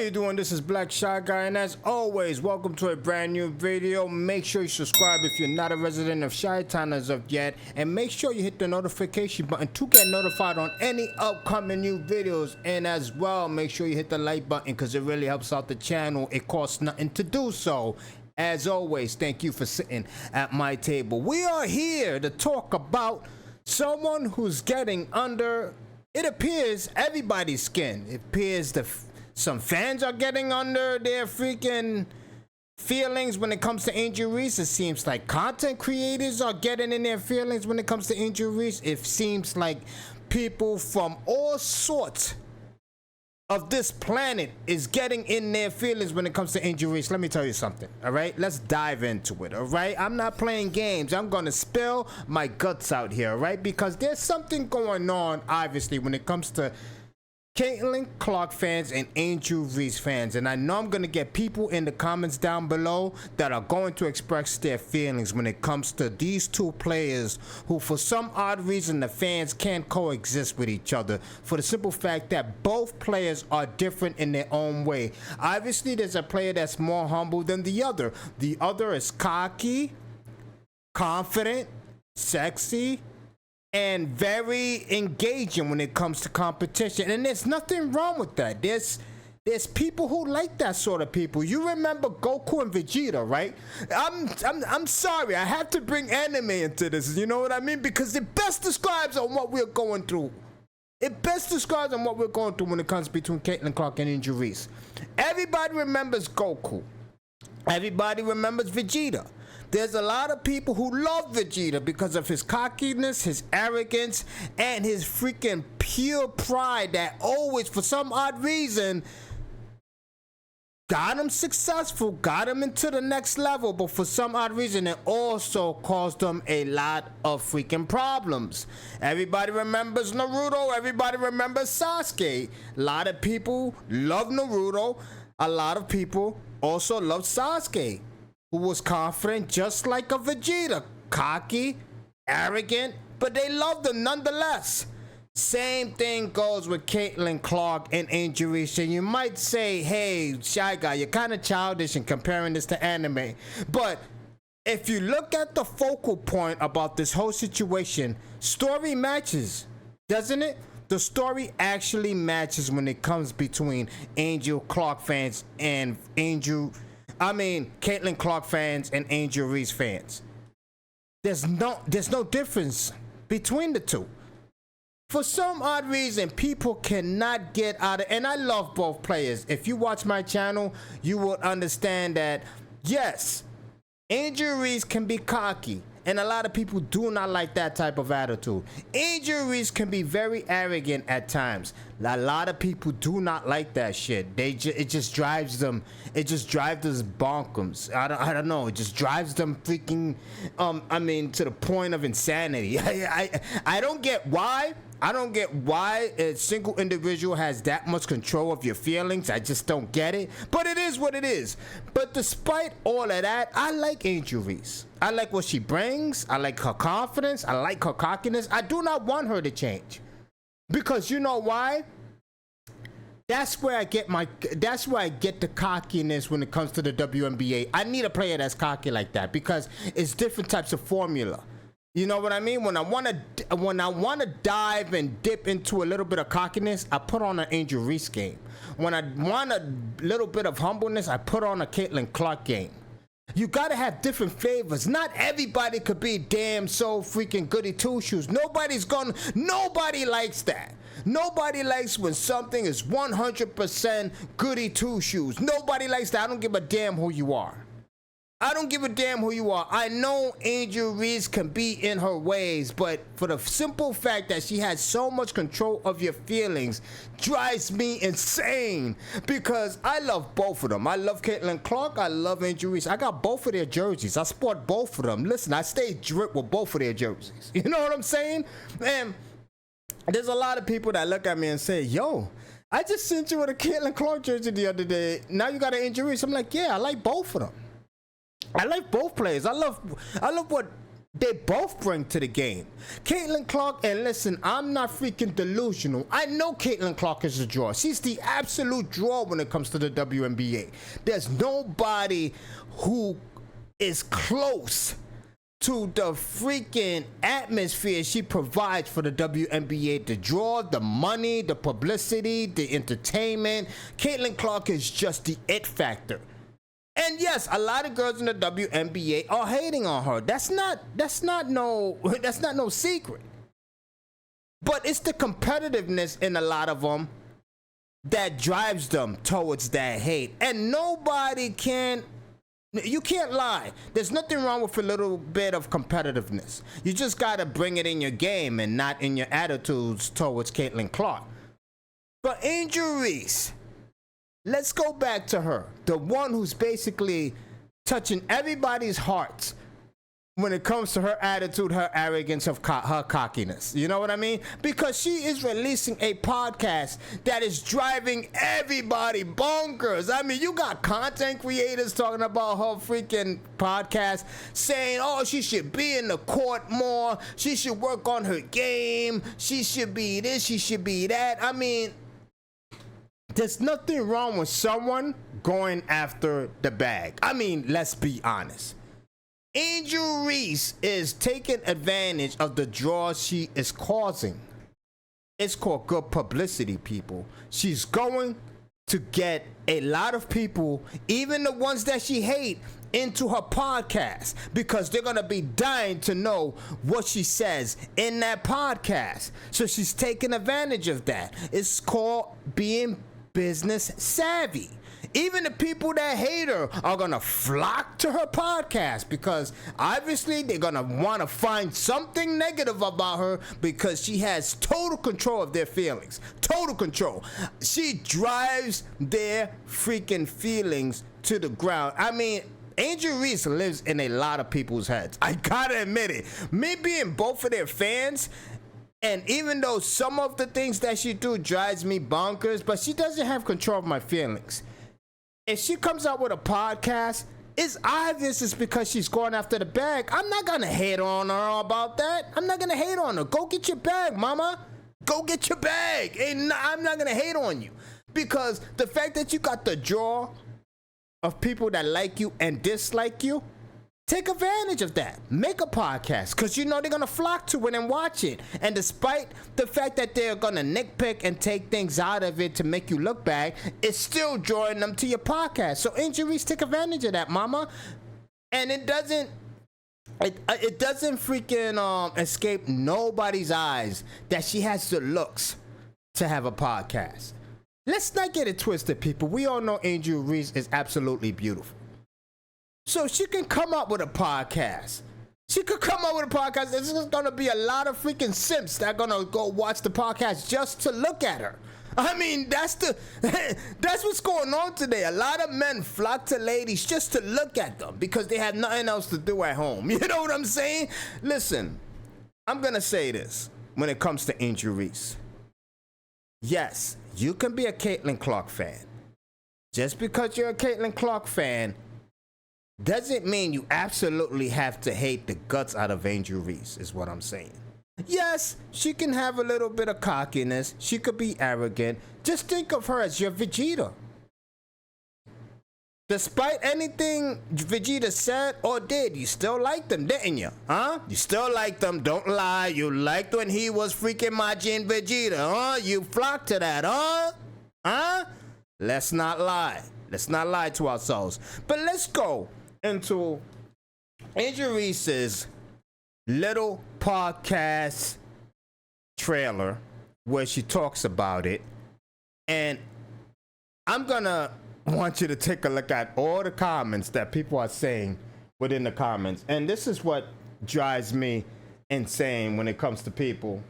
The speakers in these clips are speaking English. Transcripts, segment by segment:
you doing? This is Black Shy Guy, and as always, welcome to a brand new video. Make sure you subscribe if you're not a resident of Chi-Town as of yet, and make sure you hit the notification button to get notified on any upcoming new videos. And as well, make sure you hit the like button because it really helps out the channel. It costs nothing to do so. As always, thank you for sitting at my table. We are here to talk about someone who's getting under, it appears, everybody's skin. It appears some fans are getting under their freaking feelings when it comes to Angel Reese. It seems like content creators are getting in their feelings when it comes to Angel Reese. It seems like people from all sorts of this planet is getting in their feelings when it comes to Angel Reese. Let me tell you something, all right? Let's dive into it, all right? I'm not playing games. I'm gonna spill my guts out here, all right? Because there's something going on, obviously, when it comes to Caitlin Clark fans and Angel Reese fans, and I know I'm gonna get people in the comments down below that are going to express their feelings when it comes to these two players who, for some odd reason, the fans can't coexist with each other, for the simple fact that both players are different in their own way. Obviously, there's a player that's more humble than the other. The other is cocky, confident, sexy, and very engaging when it comes to competition, and there's nothing wrong with that. There's people who like that sort of people. You remember Goku and Vegeta, right? I'm sorry, I have to bring anime into this, you know what I mean? Because it best describes on what we're going through. It best describes on what we're going through when it comes between Caitlin Clark and Angel Reese. Everybody remembers Goku. Everybody remembers Vegeta. There's a lot of people who love Vegeta because of his cockiness, his arrogance, and his freaking pure pride that always, for some odd reason, got him successful, got him into the next level, but for some odd reason, it also caused him a lot of freaking problems. Everybody remembers Naruto. Everybody remembers Sasuke. A lot of people love Naruto. A lot of people also love Sasuke, who was confident just like a Vegeta, cocky, arrogant, but they loved him nonetheless. Same thing goes with Caitlin Clark and Angel Reese. And you might say, hey, Shy Guy, you're kind of childish in comparing this to anime. But if you look at the focal point about this whole situation, story matches, doesn't it? The story actually matches when it comes between Angel Clark fans and Caitlin Clark fans and Angel Reese fans. There's no difference between the two. For some odd reason, people cannot get out of, and I love both players. If you watch my channel, you will understand that, yes, Angel Reese can be cocky, and a lot of people do not like that type of attitude. Angel Reese can be very arrogant at times. A lot of people do not like that shit. It just drives them. It just drives us bonkers. I don't know. It just drives them freaking. To the point of insanity. I don't get why. I don't get why a single individual has that much control of your feelings. I just don't get it. But it is what it is. But despite all of that, I like Angel Reese. I like what she brings. I like her confidence. I like her cockiness. I do not want her to change. Because you know why? That's where I get the cockiness when it comes to the WNBA. I need a player that's cocky like that because it's different types of formula. You know what I mean? When I want to dive and dip into a little bit of cockiness, I put on an Angel Reese game. When I want a little bit of humbleness, I put on a Caitlin Clark game. You gotta have different flavors. Not everybody could be damn so freaking goody two shoes. Nobody likes that. Nobody likes when something is 100% goody two shoes. Nobody likes that. I don't give a damn who you are. I don't give a damn who you are. I know Angel Reese can be in her ways, but for the simple fact that she has so much control of your feelings drives me insane because I love both of them. I love Caitlin Clark. I love Angel Reese. I got both of their jerseys. I sport both of them. Listen, I stay dripped with both of their jerseys. You know what I'm saying? And there's a lot of people that look at me and say, yo, I just sent you with a Caitlin Clark jersey the other day. Now you got an Angel Reese. I'm like, yeah, I like both of them. I like both players. I love what they both bring to the game. Caitlin Clark, and listen, I'm not freaking delusional. I know Caitlin Clark is a draw. She's the absolute draw when it comes to the WNBA. There's nobody who is close to the freaking atmosphere she provides for the WNBA. The draw, the money, the publicity, the entertainment. Caitlin Clark is just the it factor. And yes, a lot of girls in the WNBA are hating on her. That's not no secret. But it's the competitiveness in a lot of them that drives them towards that hate. And you can't lie. There's nothing wrong with a little bit of competitiveness. You just gotta bring it in your game and not in your attitudes towards Caitlin Clark. But Angel Reese, let's go back to her, the one who's basically touching everybody's hearts when it comes to her attitude, her arrogance, her cockiness. You know what I mean? Because she is releasing a podcast that is driving everybody bonkers. I mean, you got content creators talking about her freaking podcast, saying, oh, she should be in the court more, she should work on her game, she should be this, she should be that. I mean, there's nothing wrong with someone going after the bag. I mean, let's be honest. Angel Reese is taking advantage of the draw she is causing. It's called good publicity, people. She's going to get a lot of people, even the ones that she hates, into her podcast because they're going to be dying to know what she says in that podcast. So she's taking advantage of that. It's called being business savvy. Even the people that hate her are gonna flock to her podcast because obviously they're gonna want to find something negative about her because she has total control of their feelings. Total control. She drives their freaking feelings to the ground. I mean, Angel Reese lives in a lot of people's heads. I gotta admit it. Me being both of their fans, and even though some of the things that she do drives me bonkers, but she doesn't have control of my feelings. If she comes out with a podcast, it's obvious it's because she's going after the bag. I'm not gonna hate on her about that. I'm not gonna hate on her. Go get your bag, mama. Go get your bag. I'm not gonna hate on you. Because the fact that you got the draw of people that like you and dislike you, take advantage of that. Make a podcast because you know they're going to flock to it and watch it. And despite the fact that they're going to nitpick and take things out of it to make you look bad, it's still drawing them to your podcast. So Angel Reese, take advantage of that, mama. And it doesn't freaking escape nobody's eyes that she has the looks to have a podcast. Let's not get it twisted, people. We all know Angel Reese is absolutely beautiful. So she can come up with a podcast. She could come up with a podcast. There's going to be a lot of freaking simps that are going to go watch the podcast just to look at her. I mean, that's what's going on today. A lot of men flock to ladies just to look at them because they have nothing else to do at home. You know what I'm saying? Listen, I'm going to say this when it comes to Angel Reese. Yes, you can be a Caitlin Clark fan. Just because you're a Caitlin Clark fan doesn't mean you absolutely have to hate the guts out of Angel Reese, is what I'm saying. Yes, she can have a little bit of cockiness. She could be arrogant. Just think of her as your Vegeta. Despite anything Vegeta said or did, you still liked him, didn't you? Huh? You still liked him. Don't lie. You liked when he was freaking Majin Vegeta, huh? You flocked to that, huh? Huh? Let's not lie. Let's not lie to ourselves. But let's go into Angel Reese's little podcast trailer where she talks about it, and I'm gonna want you to take a look at all the comments that people are saying within the comments. And this is what drives me insane when it comes to people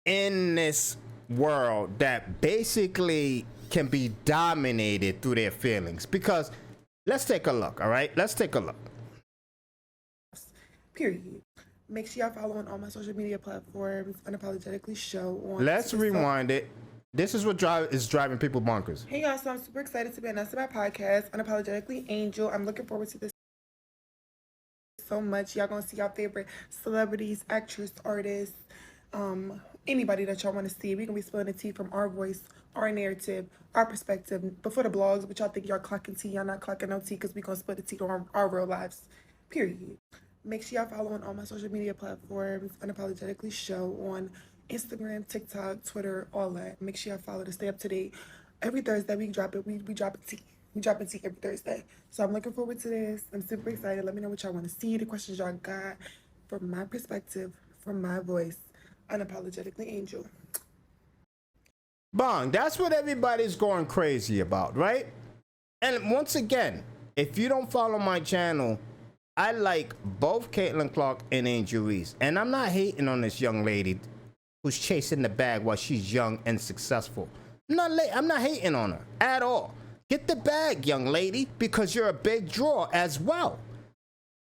in this world that basically can be dominated through their feelings. Because let's take a look. All right, let's take a look. Period. Make sure y'all follow on all my social media platforms. Unapologetically Show on. Let's rewind it. This is what is driving people bonkers. Hey y'all, so I'm super excited to be announcing my podcast, Unapologetically Angel. I'm looking forward to this. so much. Y'all gonna see our favorite celebrities, actors, artists, anybody that y'all want to see. We gonna be spilling the tea from our voice, our narrative, our perspective. Before the blogs, but y'all think y'all clocking tea, y'all not clocking no tea, because we gonna spill the tea on our real lives. Period. Make sure y'all follow on all my social media platforms. Unapologetically Show on Instagram, TikTok, Twitter, all that. Make sure y'all follow to stay up to date. Every Thursday we drop it. We drop a tea. We drop a tea every Thursday. So I'm looking forward to this. I'm super excited. Let me know what y'all want to see, the questions y'all got, from my perspective, from my voice. Unapologetically Angel. Bong, that's what everybody's going crazy about, right? And once again, if you don't follow my channel, I like both Caitlin Clark and Angel Reese. And I'm not hating on this young lady who's chasing the bag while she's young and successful. I'm not hating on her at all. Get the bag, young lady, because you're a big draw as well.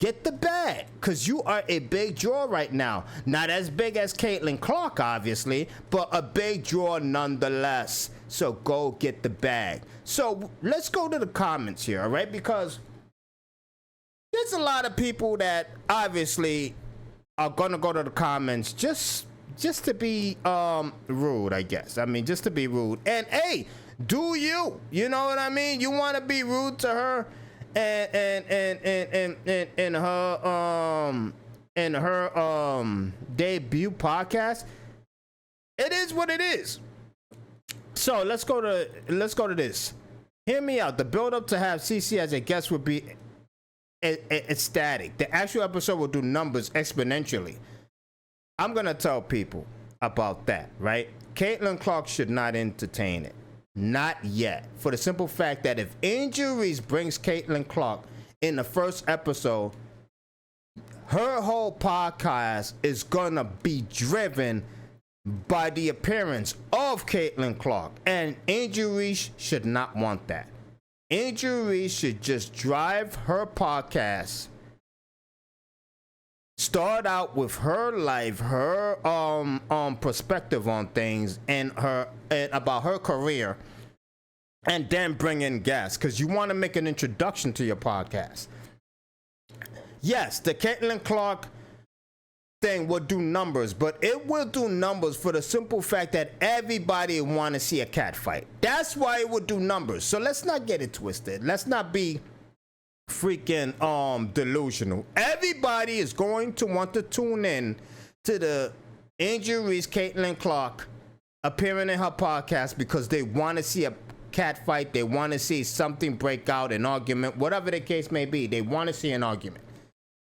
Get the bag, because you are a big draw right now. Not as big as Caitlin Clark, obviously, but a big draw nonetheless. So go get the bag. So let's go to the comments here, all right? Because there's a lot of people that obviously are gonna go to the comments just to be rude, I guess. I mean, just to be rude. And hey, do you know what I mean? You want to be rude to her and her debut podcast? It is what it is. So let's go to this. Hear me out. The build up to have CC as a guest would be ecstatic. The actual episode will do numbers exponentially. I'm gonna tell people about that, right? Caitlin Clark should not entertain it. Not yet. For the simple fact that if Angel Reese brings Caitlin Clark in the first episode, her whole podcast is gonna be driven by the appearance of Caitlin Clark. And Angel Reese should not want that. Angel Reese should just drive her podcast, start out with her life, her perspective on things, and about her career, and then bring in guests, because you want to make an introduction to your podcast. Yes, the Caitlin Clark thing will do numbers, but it will do numbers for the simple fact that everybody want to see a cat fight. That's why it would do numbers. So let's not get it twisted. Let's not be freaking delusional. Everybody is going to want to tune in to the Angel Reese Caitlin Clark appearing in her podcast because they want to see a cat fight. They want to see something break out, an argument, whatever the case may be. They want to see an argument.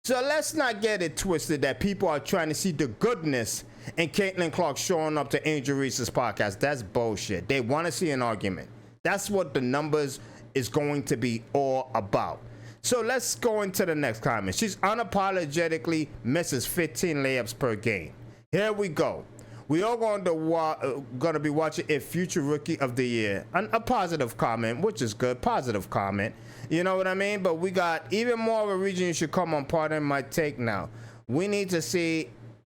So let's not get it twisted that people are trying to see the goodness in Caitlin Clark showing up to Angel Reese's podcast. That's bullshit. They want to see an argument. That's what the numbers is going to be all about. So let's go into the next comment. She's unapologetically misses 15 layups per game. Here we go. We all going to be watching a future Rookie of the Year. A positive comment, which is good. Positive comment. You know what I mean? But we got even more of a reason you should come on. Pardon my take now. We need to see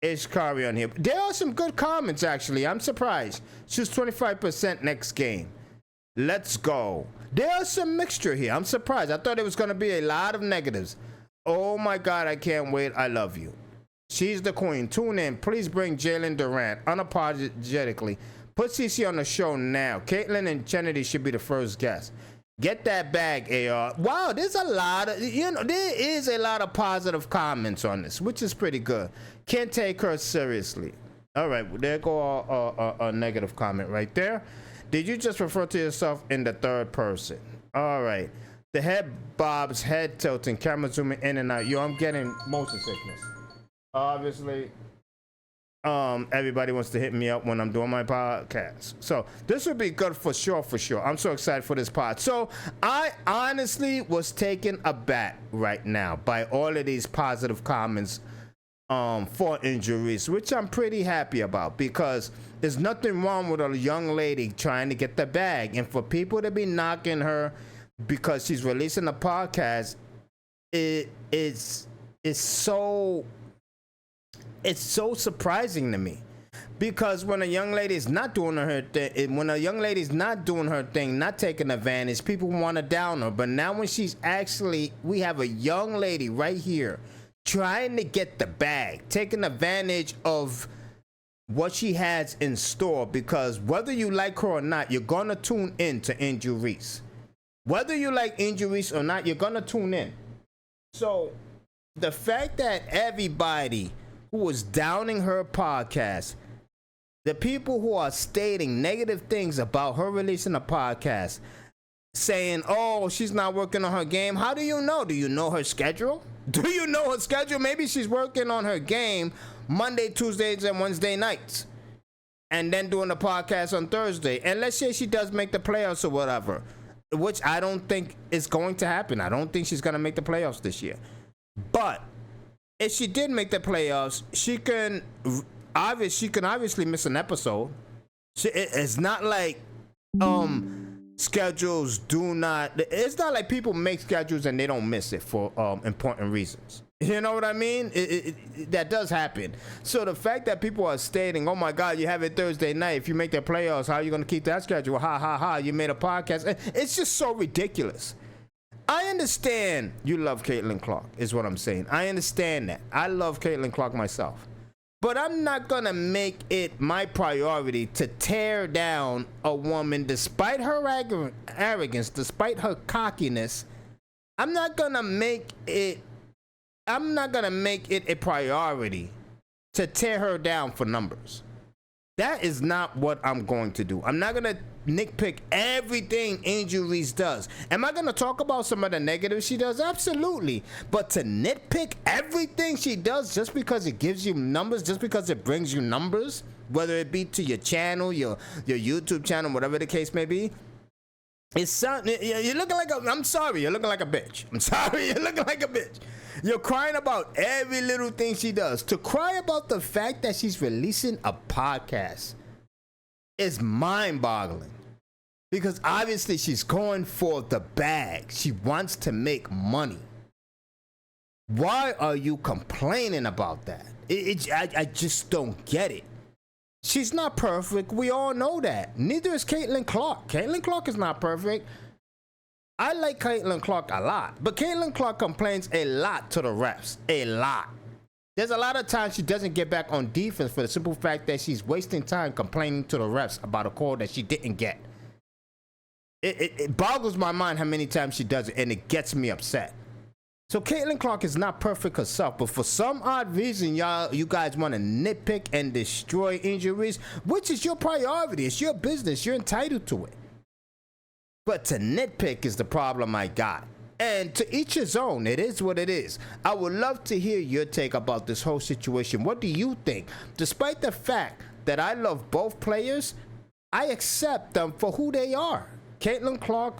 Ishkari on here. There are some good comments, actually. I'm surprised. She's 25% next game. Let's go. There's some mixture here. I'm surprised. I thought it was going to be a lot of negatives. Oh my God, I can't wait. I love you. She's the queen. Tune in. Please bring Jalen Durant unapologetically. Put CC on the show now. Caitlin and Kennedy should be the first guest. Get that bag, AR. Wow, there's a lot of, there is a lot of positive comments on this, which is pretty good. Can't take her seriously. All right, there go a negative comment right there. Did you just refer to yourself in the third person? All right. The head bobs, head tilting, camera zooming in and out. Yo, I'm getting motion sickness. Obviously, everybody wants to hit me up when I'm doing my podcast. So this would be good for sure, for sure. I'm so excited for this pod. So I honestly was taken aback right now by all of these positive comments for Angel Reese, which I'm pretty happy about, because there's nothing wrong with a young lady trying to get the bag. And for people to be knocking her because she's releasing a podcast, it's so surprising to me. Because when a young lady is not doing her thing, not taking advantage, people want to down her. But now when she's actually, we have a young lady right here trying to get the bag, taking advantage of what she has in store, because whether you like her or not, you're gonna tune in to Angel Reese. Whether you like Angel Reese or not, you're gonna tune in. So the fact that everybody who was downing her podcast, the people who are stating negative things about her releasing a podcast, saying, oh, she's not working on her game. How do you know? Do you know her schedule? Do you know her schedule? Maybe she's working on her game Monday, Tuesdays, and Wednesday nights, and then doing the podcast on Thursday. And let's say she does make the playoffs or whatever, which I don't think is going to happen. I don't think she's going to make the playoffs this year. But if she did make the playoffs, she can obviously miss an episode. It's not like schedules do not. It's not like people make schedules and they don't miss it for important reasons. You know what I mean? That does happen. So the fact that people are stating, "Oh my God, you have it Thursday night. If you make the playoffs, how are you going to keep that schedule? Ha ha ha! You made a podcast." It's just so ridiculous. I understand you love Caitlin Clark, is what I'm saying. I understand that. I love Caitlin Clark myself. But I'm not going to make it my priority to tear down a woman despite her arrogance, despite her cockiness. I'm not going to make it a priority to tear her down for numbers. That is not what I'm going to do. I'm not going to nitpick everything Angel Reese does. Am I going to talk about some of the negatives she does? Absolutely. But to nitpick everything she does just because it gives you numbers, just because it brings you numbers, whether it be to your channel, your YouTube channel, whatever the case may be, you're looking like I'm sorry, you're looking like a bitch. I'm sorry, you're looking like a bitch. You're crying about every little thing she does. To cry about the fact that she's releasing a podcast is mind-boggling. Because obviously she's going for the bag. She wants to make money. Why are you complaining about that? I just don't get it. She's not perfect. We all know that. Neither is Caitlin Clark. Caitlin Clark is not perfect. I like Caitlin Clark a lot, but Caitlin Clark complains a lot to the refs. A lot. There's a lot of times she doesn't get back on defense for the simple fact that she's wasting time complaining to the refs about a call that she didn't get. It boggles my mind how many times she does it, and it gets me upset. So Caitlin Clark is not perfect herself, but for some odd reason, you guys want to nitpick and destroy Angel Reese, which is your priority. It's your business. You're entitled to it. But to nitpick is the problem I got. And to each his own. It is what it is. I would love to hear your take about this whole situation. What do you think? Despite the fact that I love both players, I accept them for who they are. Caitlin Clark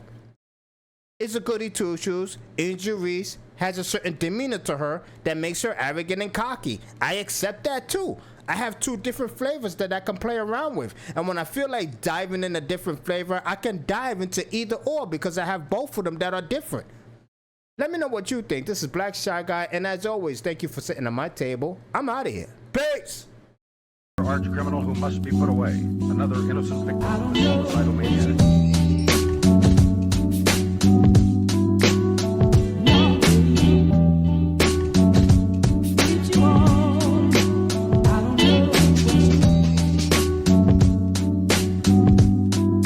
is a goody two-shoes. Angel Reese has a certain demeanor to her that makes her arrogant and cocky. I accept that too. I have two different flavors that I can play around with. And when I feel like diving in a different flavor, I can dive into either or because I have both of them that are different. Let me know what you think. This is Black Shy Guy, and as always, thank you for sitting at my table. I'm out of here. Peace! Arch criminal who must be put away. Another innocent victim of a suicidal maniac.